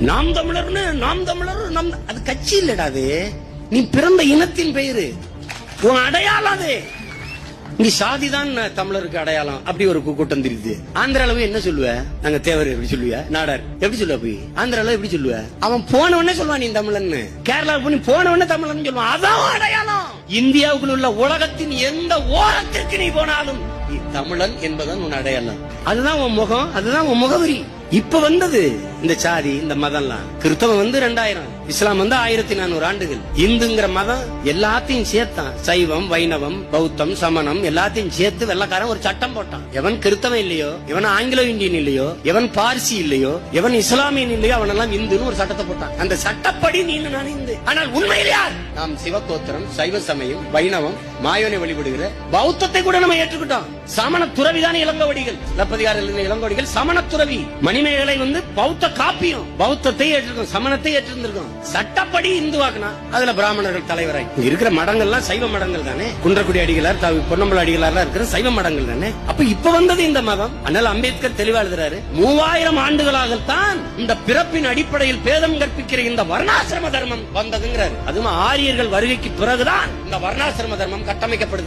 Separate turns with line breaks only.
நாம் தமிழர்னு நாம் தமிழர் அது கட்சி இல்லடா, அது நீ பிறந்த இனத்தின் பெயரு, உன் அடையாளம் அது. இங்க சாதிதான் தமிழருக்கு அடையாளம். அப்படி ஒரு கூட்டம் தெரியுது. ஆந்திரால என்ன சொல்லுவ? நாங்க தேவர் எப்படி சொல்லுவ? நாடார் எப்படி சொல்லுவ? போய் ஆந்திரால எப்படி சொல்லுவ? அவன் போன உடனே சொல்லுவான் நீ தமிழன்னு. கேரளா போய் போன உடனே தமிழன் சொல்லுவான். அதான் அடையாளம். இந்தியாவுக்குள்ள உள்ள உலகத்தின் எந்த ஓரத்திற்கு நீ போனாலும் நீ தமிழன் என்பதான் உன் அடையாளம். அதுதான் உன் முகம், அதுதான் உன் முகவரி. இப்ப வந்தது இந்த சாதி, இந்த மதம்லாம். கிறிஸ்தவம் 2000, இஸ்லாம் 1400 ஆண்டுகள். இந்துங்கிற மதம் எல்லாத்தையும் சேர்த்தான். சைவம், வைணவம், பௌத்தம், சமணம் எல்லாத்தையும் சேர்த்து வெள்ளக்காரன் ஒரு சட்டம் போட்டான். எவன் கிறிஸ்தவன் இல்லையோ, எவன் ஆங்கிலோ இந்தியன் இல்லையோ, எவன் பார்சி இல்லையோ, எவன் இஸ்லாமியன் இல்லையோ, அவன் எல்லாம் இந்துன்னு ஒரு சட்டத்தை போட்டான். அந்த சட்டப்படி நீ நான் இந்து. ஆனால் உண்மையில் யார்? நாம் சிவகோத்திரம், சைவ சமயம், வைணவம், மாயோனை வழிபடுகிற பௌத்தத்தை கூட நம்ம ஏற்றுக்கிட்டோம். சமண துறவிதான இளங்கோவடிகள், சிலப்பதிகாரத்தில் இளங்கோவடிகள் சமண துறவி. மணிமேகலை பௌத்த காப்பியம். பௌத்தத்தை ஏற்றிருக்கோம், சமணத்தை ஏற்றிருந்திருக்கோம். சட்டப்படி இந்துவாக்குனா அதுல பிராமணர்கள் தலைவராய். இருக்கிற மடங்கள்லாம் சைவ மடங்கள் தானே. குன்றக்குடி அடிகளார், பொன்னம்பல அடிகளார் இருக்கிற சைவ மடங்கள் தானே. அப்ப இப்ப வந்தது இந்த மதம். அதனால அம்பேத்கர் தெளிவா எழுதுறாரு, 3000 ஆண்டுகளாகத்தான் இந்த பிறப்பின் அடிப்படையில் பேதம் கற்பிக்கிற இந்த வர்ணாசிரம தர்மம் வந்ததுங்கிறாரு. அதுவும் ஆரியர்கள் வருகைக்கு பிறகுதான் இந்த வர்ணாசிரம தர்மம் கட்டமைக்கப்படுது.